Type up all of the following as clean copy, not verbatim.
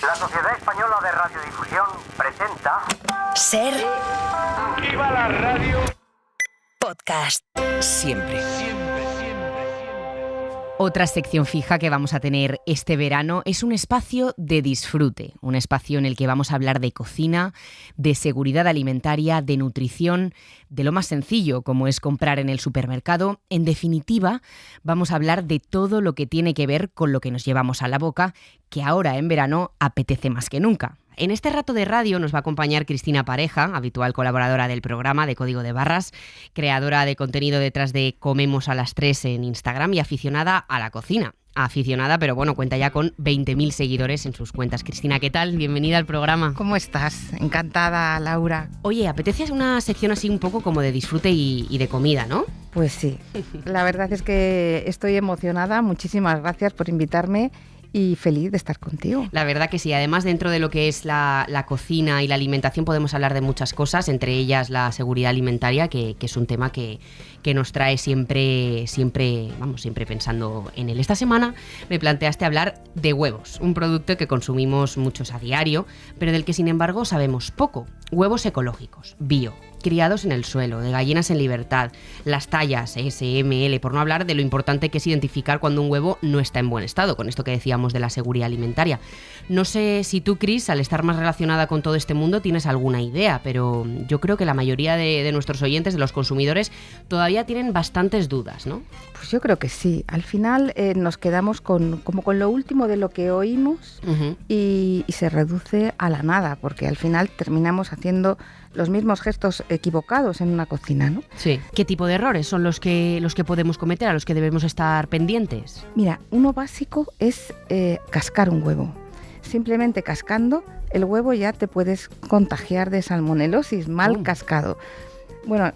La Sociedad Española de Radiodifusión presenta... Ser... ¡Viva la radio! Podcast. Siempre. Otra sección fija que vamos a tener este verano es un espacio de disfrute, un espacio en el que vamos a hablar de cocina, de seguridad alimentaria, de nutrición, de lo más sencillo como es comprar en el supermercado. En definitiva, vamos a hablar de todo lo que tiene que ver con lo que nos llevamos a la boca, que ahora en verano apetece más que nunca. En este rato de radio nos va a acompañar Cristina Pareja, habitual colaboradora del programa de Código de Barras, creadora de contenido detrás de Comemos a las 3 en Instagram y aficionada a la cocina. Aficionada, pero bueno, cuenta ya con 20.000 seguidores en sus cuentas. Cristina, ¿qué tal? Bienvenida al programa. ¿Cómo estás? Encantada, Laura. Oye, apetece una sección así un poco como de disfrute y de comida, ¿no? Pues sí, la verdad es que estoy emocionada. Muchísimas gracias por invitarme. Y feliz de estar contigo. La verdad que sí. Además, dentro de lo que es la cocina y la alimentación podemos hablar de muchas cosas, entre ellas la seguridad alimentaria, que es un tema que nos trae siempre pensando en él. Esta semana me planteaste hablar de huevos, un producto que consumimos muchos a diario, pero del que sin embargo sabemos poco. Huevos ecológicos, bio, criados en el suelo, de gallinas en libertad, las tallas S, M, L, por no hablar de lo importante que es identificar cuando un huevo no está en buen estado, con esto que decíamos de la seguridad alimentaria. No sé si tú, Cris, al estar más relacionada con todo este mundo, tienes alguna idea, pero yo creo que la mayoría de nuestros oyentes, de los consumidores, todavía tienen bastantes dudas, ¿no? Pues yo creo que sí. Al final nos quedamos como con lo último de lo que oímos y se reduce a la nada, porque al final terminamos haciendo los mismos gestos equivocados en una cocina, ¿no? Sí. ¿Qué tipo de errores son los que podemos cometer, a los que debemos estar pendientes? Mira, uno básico es cascar un huevo. Simplemente cascando el huevo ya te puedes contagiar de salmonelosis, mal cascado. Bueno,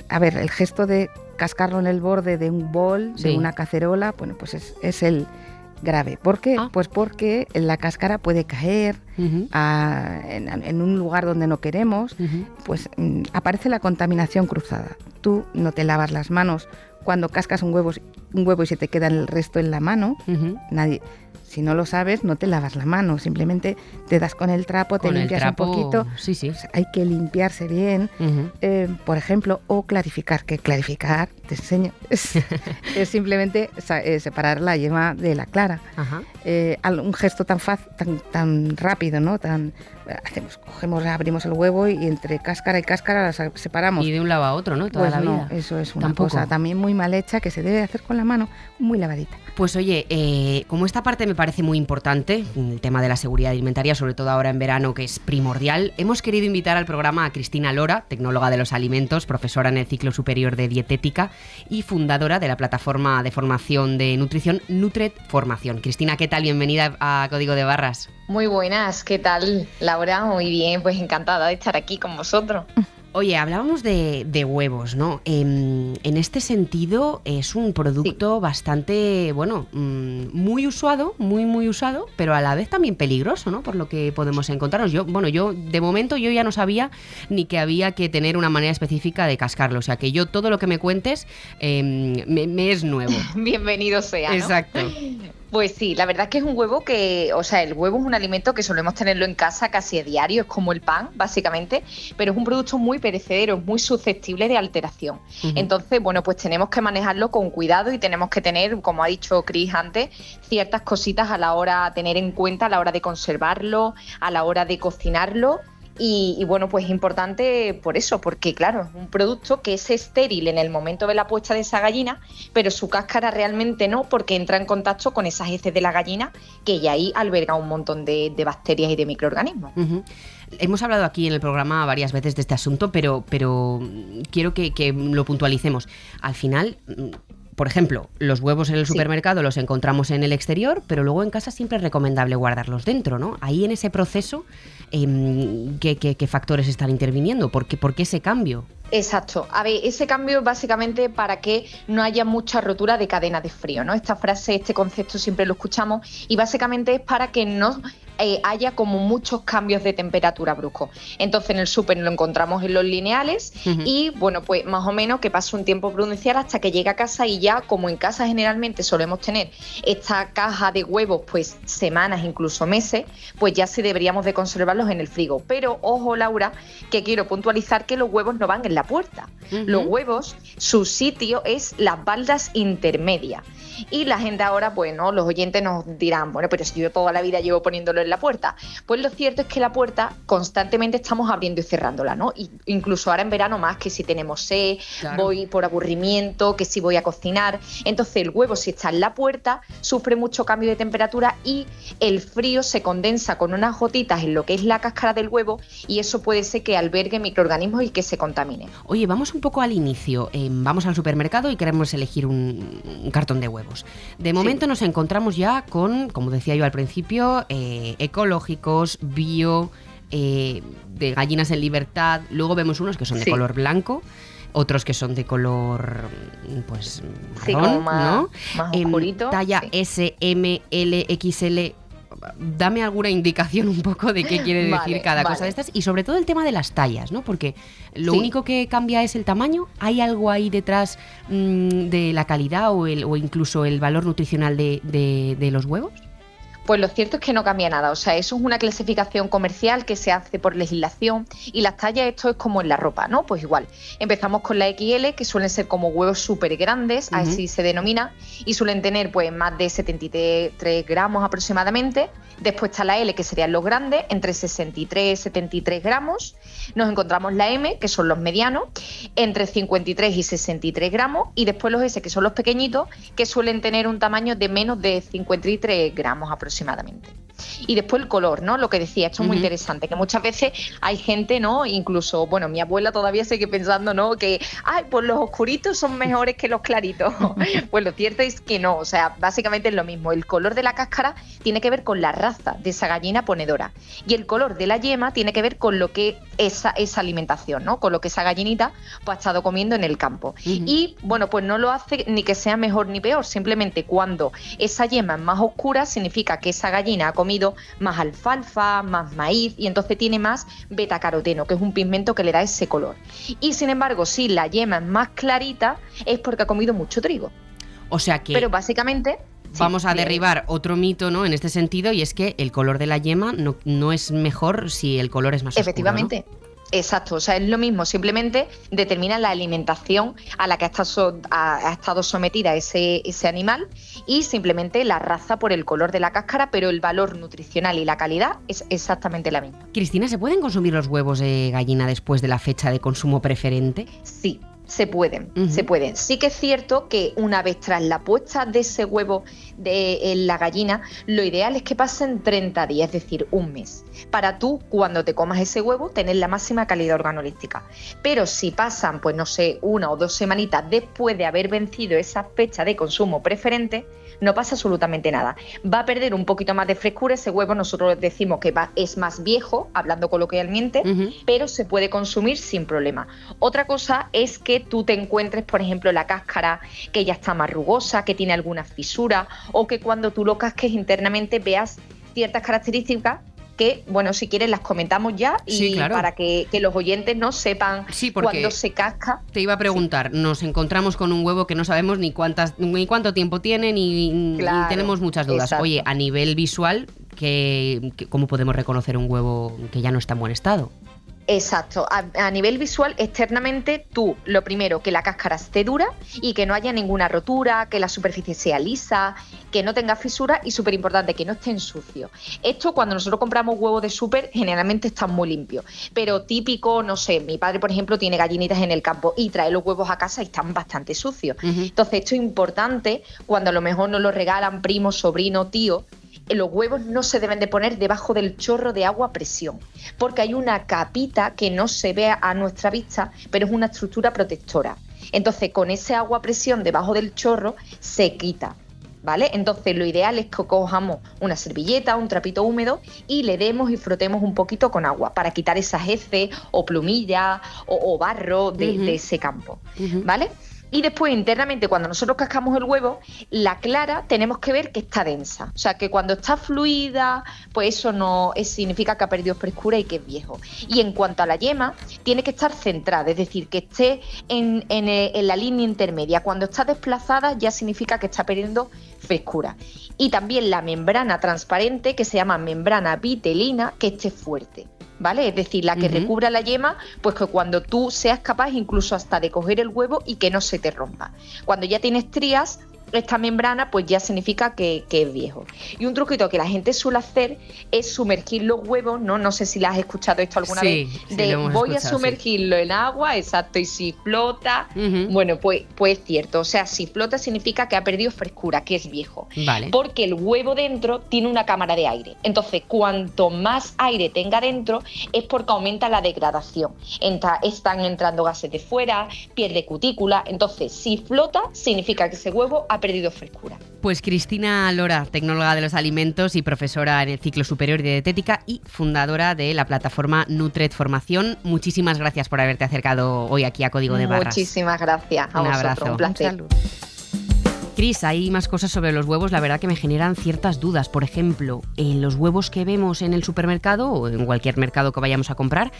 a ver, el gesto de cascarlo en el borde de un bol, de una cacerola, bueno, pues es el grave. ¿Por qué? Pues porque la cáscara puede caer en un lugar donde no queremos, pues aparece la contaminación cruzada. Tú no te lavas las manos cuando cascas un huevo y se te queda el resto en la mano. Nadie... Si no lo sabes, no te lavas la mano, simplemente te das con el trapo, te limpias un poquito. Sí. Pues hay que limpiarse bien, por ejemplo, o clarificar, que clarificar, te enseño, es simplemente separar la yema de la clara. Un gesto tan fácil, tan rápido, ¿no? Abrimos el huevo y entre cáscara y cáscara las separamos. Y de un lado a otro, ¿no? Toda la vida. No, eso es una cosa también muy mal hecha que se debe hacer con la mano muy lavadita. Pues oye, como esta parte me parece muy importante, el tema de la seguridad alimentaria, sobre todo ahora en verano, que es primordial, hemos querido invitar al programa a Cristina Lora, tecnóloga de los alimentos, profesora en el ciclo superior de dietética y fundadora de la plataforma de formación de nutrición Nutret Formación. Cristina, ¿qué tal? Bienvenida a Código de Barras. Muy buenas, ¿qué tal, Laura? Muy bien, pues encantada de estar aquí con vosotros. Oye, hablábamos de huevos, ¿no? En este sentido es un producto bastante, muy usado, muy usado, pero a la vez también peligroso, ¿no? Por lo que podemos encontrarnos. Yo de momento ya no sabía ni que había que tener una manera específica de cascarlo. O sea, que todo lo que me cuentes me es nuevo. Bienvenido sea, ¿no? Exacto. Pues sí, la verdad es que es un huevo el huevo es un alimento que solemos tenerlo en casa casi a diario, es como el pan, básicamente, pero es un producto muy perecedero, muy susceptible de alteración. Entonces, pues tenemos que manejarlo con cuidado y tenemos que tener, como ha dicho Cris antes, ciertas cositas a la hora a tener en cuenta a la hora de conservarlo, a la hora de cocinarlo. Y pues es importante por eso, porque claro, es un producto que es estéril en el momento de la puesta de esa gallina, pero su cáscara realmente no, porque entra en contacto con esas heces de la gallina, que ya ahí alberga un montón de bacterias y de microorganismos. Hemos hablado aquí en el programa varias veces de este asunto, pero quiero que lo puntualicemos. Al final, por ejemplo, los huevos en el supermercado los encontramos en el exterior, pero luego en casa siempre es recomendable guardarlos dentro, ¿no? Ahí en ese proceso, ¿qué factores están interviniendo? ¿Por qué ese cambio? Exacto. A ver, ese cambio es básicamente para que no haya mucha rotura de cadena de frío, ¿no? Esta frase, este concepto siempre lo escuchamos y básicamente es para que no haya como muchos cambios de temperatura bruscos. Entonces en el súper lo encontramos en los lineales y bueno, pues más o menos que pase un tiempo prudencial hasta que llegue a casa, y ya como en casa generalmente solemos tener esta caja de huevos pues semanas, incluso meses, pues ya sí deberíamos de conservarlos en el frigo. Pero ojo, Laura, que quiero puntualizar que los huevos no van en la puerta. Los huevos, su sitio es las baldas intermedias. Y la gente ahora, bueno, los oyentes nos dirán, bueno, pero si yo toda la vida llevo poniéndolo en la puerta. Pues lo cierto es que la puerta constantemente estamos abriendo y cerrándola, ¿no? Y incluso ahora en verano más, que si tenemos sed, claro, voy por aburrimiento, que si voy a cocinar. Entonces el huevo, si está en la puerta, sufre mucho cambio de temperatura y el frío se condensa con unas gotitas en lo que es la cáscara del huevo, y eso puede ser que albergue microorganismos y que se contamine. Oye, vamos un poco al inicio. Vamos al supermercado y queremos elegir un cartón de huevos. De momento nos encontramos ya con, como decía yo al principio, ecológicos, bio, de gallinas en libertad. Luego vemos unos que son de color blanco, otros que son de color pues marrón, más, ¿no? Más oscurito. Talla S, M, L, XL. Dame alguna indicación un poco de qué quiere decir cada cosa de estas, y sobre todo el tema de las tallas, ¿no? Porque lo único que cambia es el tamaño. ¿Hay algo ahí detrás de la calidad o incluso el valor nutricional de los huevos? Pues lo cierto es que no cambia nada, o sea, eso es una clasificación comercial que se hace por legislación, y las tallas, esto es como en la ropa, ¿no? Pues igual, empezamos con la XL, que suelen ser como huevos súper grandes, así se denomina, y suelen tener pues más de 73 gramos aproximadamente. Después está la L, que serían los grandes, entre 63 y 73 gramos. Nos encontramos la M, que son los medianos, entre 53 y 63 gramos. Y después los S, que son los pequeñitos, que suelen tener un tamaño de menos de 53 gramos aproximadamente. Y después el color, ¿no? Lo que decía, esto es muy interesante, que muchas veces hay gente, ¿no? Incluso, bueno, mi abuela todavía sigue pensando, ¿no? Que, pues los oscuritos son mejores que los claritos. Pues lo cierto es que no, o sea, básicamente es lo mismo. El color de la cáscara tiene que ver con la raza de esa gallina ponedora, y el color de la yema tiene que ver con lo que esa alimentación, ¿no? Con lo que esa gallinita pues ha estado comiendo en el campo. Y bueno, pues no lo hace ni que sea mejor ni peor, simplemente cuando esa yema es más oscura significa que esa gallina ha comido más alfalfa, más maíz, y entonces tiene más betacaroteno, que es un pigmento que le da ese color. Y sin embargo, si la yema es más clarita, es porque ha comido mucho trigo. O sea que... Pero básicamente... Vamos a derribar otro mito, ¿no? En este sentido, y es que el color de la yema no es mejor si el color es más oscuro, efectivamente, ¿no? Exacto, o sea, es lo mismo, simplemente determina la alimentación a la que ha estado sometida ese animal, y simplemente la raza por el color de la cáscara, pero el valor nutricional y la calidad es exactamente la misma. Cristina, ¿se pueden consumir los huevos de gallina después de la fecha de consumo preferente? Sí. Se pueden. Sí que es cierto que una vez tras la puesta de ese huevo en la gallina, lo ideal es que pasen 30 días, es decir, un mes, para tú, cuando te comas ese huevo, tener la máxima calidad organoléptica. Pero si pasan, pues no sé, 1 o 2 semanitas después de haber vencido esa fecha de consumo preferente, no pasa absolutamente nada. Va a perder un poquito más de frescura ese huevo, nosotros decimos que es más viejo, hablando coloquialmente, pero se puede consumir sin problema. Otra cosa es que tú te encuentres, por ejemplo, la cáscara que ya está más rugosa, que tiene alguna fisura, o que cuando tú lo casques internamente veas ciertas características que, bueno, si quieres las comentamos ya, y claro, para que los oyentes no sepan cuándo se casca. Te iba a preguntar, nos encontramos con un huevo que no sabemos ni cuánto tiempo tiene, ni tenemos muchas dudas. Exacto. Oye, a nivel visual, ¿cómo podemos reconocer un huevo que ya no está en buen estado? Exacto, a nivel visual, externamente, tú, lo primero, que la cáscara esté dura y que no haya ninguna rotura, que la superficie sea lisa, que no tenga fisura, y súper importante, que no esté en sucio. Esto, cuando nosotros compramos huevos de súper, generalmente están muy limpios, pero típico, no sé, mi padre, por ejemplo, tiene gallinitas en el campo y trae los huevos a casa y están bastante sucios. Entonces, esto es importante cuando a lo mejor nos lo regalan primo, sobrino, tío. Los huevos no se deben de poner debajo del chorro de agua a presión, porque hay una capita que no se ve a nuestra vista, pero es una estructura protectora. Entonces, con ese agua a presión debajo del chorro se quita, ¿vale? Entonces, lo ideal es que cojamos una servilleta, un trapito húmedo, y le demos y frotemos un poquito con agua para quitar esas heces o plumillas o barro de ese campo, ¿vale? Y después, internamente, cuando nosotros cascamos el huevo, la clara tenemos que ver que está densa. O sea, que cuando está fluida, pues eso no significa que ha perdido frescura y que es viejo. Y en cuanto a la yema, tiene que estar centrada, es decir, que esté en la línea intermedia. Cuando está desplazada, ya significa que está perdiendo frescura. Y también la membrana transparente, que se llama membrana vitelina, que esté fuerte, ¿vale? Es decir, la que recubra la yema, pues que cuando tú seas capaz incluso hasta de coger el huevo y que no se te rompa. Cuando ya tienes estrías, esta membrana pues ya significa que es viejo. Y un truquito que la gente suele hacer es sumergir los huevos, no sé si la has escuchado esto alguna vez, de voy a sumergirlo en agua, exacto, y si flota, bueno, pues es cierto, o sea, si flota significa que ha perdido frescura, que es viejo, vale. Porque el huevo dentro tiene una cámara de aire, entonces cuanto más aire tenga dentro es porque aumenta la degradación, están entrando gases de fuera, pierde cutícula, entonces si flota significa que ese huevo ha perdido frescura. Pues Cristina Lora, tecnóloga de los alimentos y profesora en el ciclo superior de dietética y fundadora de la plataforma Nutret Formación. Muchísimas gracias por haberte acercado hoy aquí a Código de Barras. Muchísimas gracias a vosotros, abrazo. Un placer. Cris, hay más cosas sobre los huevos, la verdad que me generan ciertas dudas. Por ejemplo, en los huevos que vemos en el supermercado o en cualquier mercado que vayamos a comprar,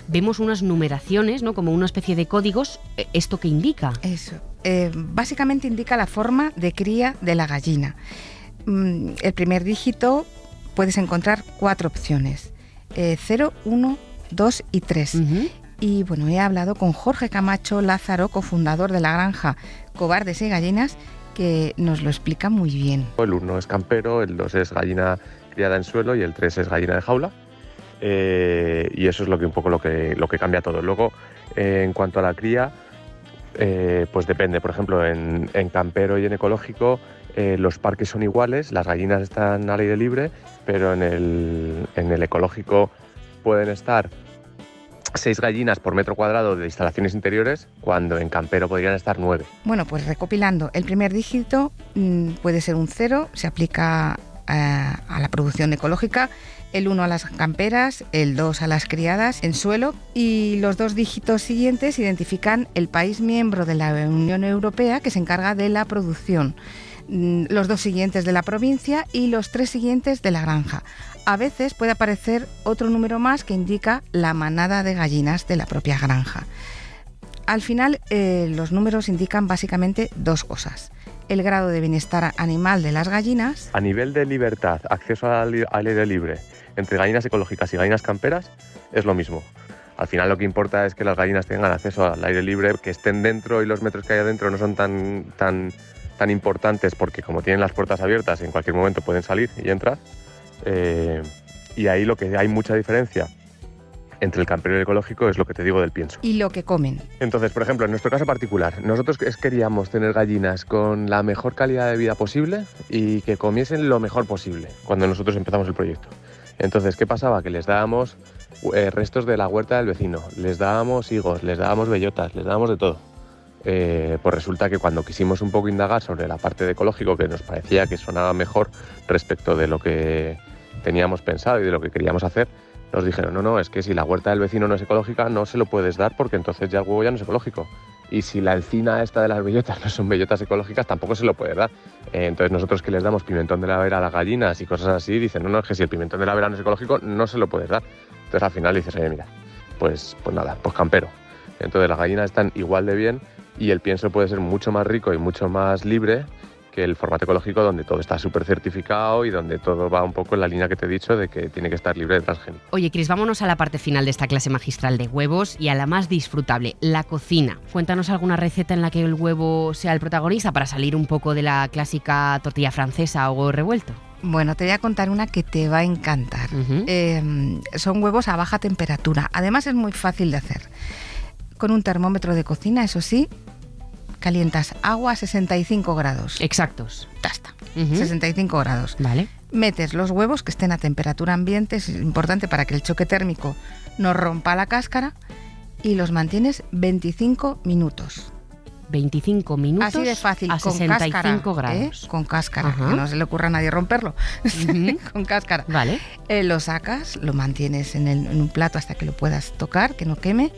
vemos unas numeraciones, ¿no? Como una especie de códigos. ¿Esto qué indica? Eso. Básicamente indica la forma de cría de la gallina. El primer dígito puedes encontrar 4 opciones. 0, 1, 2 y 3. Y bueno, he hablado con Jorge Camacho Lázaro, cofundador de la granja Cobardes y Gallinas, que nos lo explica muy bien. El 1 es campero, el 2 es gallina criada en suelo y el 3 es gallina de jaula. Y eso es lo que cambia todo. Luego, en cuanto a la cría, pues depende. Por ejemplo, en campero y en ecológico, los parques son iguales, las gallinas están al aire libre, pero en el ecológico pueden estar 6 gallinas por metro cuadrado de instalaciones interiores, cuando en campero podrían estar 9. Bueno, pues recopilando, el primer dígito puede ser un 0, se aplica a la producción ecológica, el 1 a las camperas, el 2 a las criadas en suelo, y los 2 dígitos siguientes identifican el país miembro de la Unión Europea que se encarga de la producción, los 2 siguientes de la provincia y los 3 siguientes de la granja. A veces puede aparecer otro número más que indica la manada de gallinas de la propia granja. Al final, los números indican básicamente 2 cosas. El grado de bienestar animal de las gallinas. A nivel de libertad, acceso al aire libre entre gallinas ecológicas y gallinas camperas es lo mismo. Al final lo que importa es que las gallinas tengan acceso al aire libre, que estén dentro, y los metros que hay adentro no son tan importantes, porque como tienen las puertas abiertas en cualquier momento pueden salir y entrar. Y ahí lo que hay mucha diferencia entre el campero y el ecológico es lo que te digo del pienso. Y lo que comen. Entonces, por ejemplo, en nuestro caso particular, nosotros queríamos tener gallinas con la mejor calidad de vida posible y que comiesen lo mejor posible cuando nosotros empezamos el proyecto. Entonces, ¿qué pasaba? Que les dábamos restos de la huerta del vecino, les dábamos higos, les dábamos bellotas, les dábamos de todo. Pues resulta que cuando quisimos un poco indagar sobre la parte de ecológico, que nos parecía que sonaba mejor respecto de lo que teníamos pensado y de lo que queríamos hacer, nos dijeron, no, es que si la huerta del vecino no es ecológica, no se lo puedes dar, porque entonces ya el huevo ya no es ecológico. Y si la encina esta de las bellotas no son bellotas ecológicas, tampoco se lo puedes dar. Entonces nosotros, que les damos pimentón de la vera a las gallinas y cosas así, dicen, no, es que si el pimentón de la vera no es ecológico, no se lo puedes dar. Entonces al final dices, oye, mira, pues nada, pues campero. Entonces las gallinas están igual de bien y el pienso puede ser mucho más rico y mucho más libre que el formato ecológico, donde todo está súper certificado y donde todo va un poco en la línea que te he dicho de que tiene que estar libre de transgénico. Oye, Cris, vámonos a la parte final de esta clase magistral de huevos y a la más disfrutable, la cocina. Cuéntanos alguna receta en la que el huevo sea el protagonista para salir un poco de la clásica tortilla francesa o huevo revuelto. Bueno, te voy a contar una que te va a encantar. Son huevos a baja temperatura. Además es muy fácil de hacer. Con un termómetro de cocina, eso sí, calientas agua a 65 grados. Exactos. Ya está, 65 grados. Vale. Metes los huevos que estén a temperatura ambiente, es importante para que el choque térmico no rompa la cáscara, y los mantienes 25 minutos. 25 minutos. Así de fácil, a con 65 cáscara, grados. Con cáscara, que no se le ocurra a nadie romperlo. Con cáscara. Vale. Lo sacas, lo mantienes en un plato hasta que lo puedas tocar, que no queme,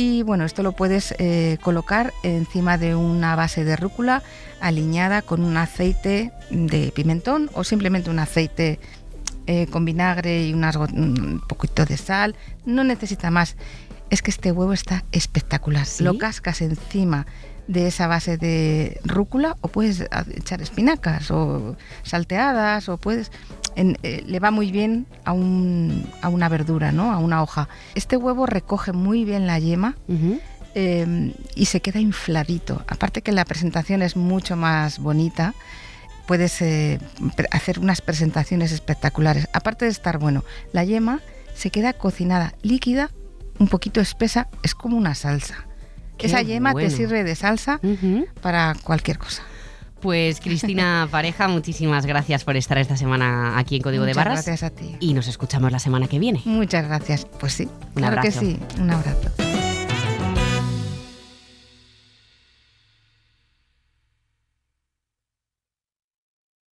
Y bueno, esto lo puedes colocar encima de una base de rúcula aliñada con un aceite de pimentón o simplemente un aceite con vinagre y un poquito de sal. No necesita más. Es que este huevo está espectacular. ¿Sí? Lo cascas encima de esa base de rúcula o puedes echar espinacas o salteadas o puedes... le va muy bien a una verdura, ¿no? A una hoja. Este huevo recoge muy bien la yema y se queda infladito. Aparte que la presentación es mucho más bonita, puedes hacer unas presentaciones espectaculares. Aparte de estar bueno, la yema se queda cocinada, líquida, un poquito espesa, es como una salsa. Esa yema te sirve de salsa para cualquier cosa. Pues Cristina Pareja, muchísimas gracias por estar esta semana aquí en Código de Barras. Muchas gracias a ti. Y nos escuchamos la semana que viene. Muchas gracias. Pues sí, Un abrazo. Que sí. Un abrazo.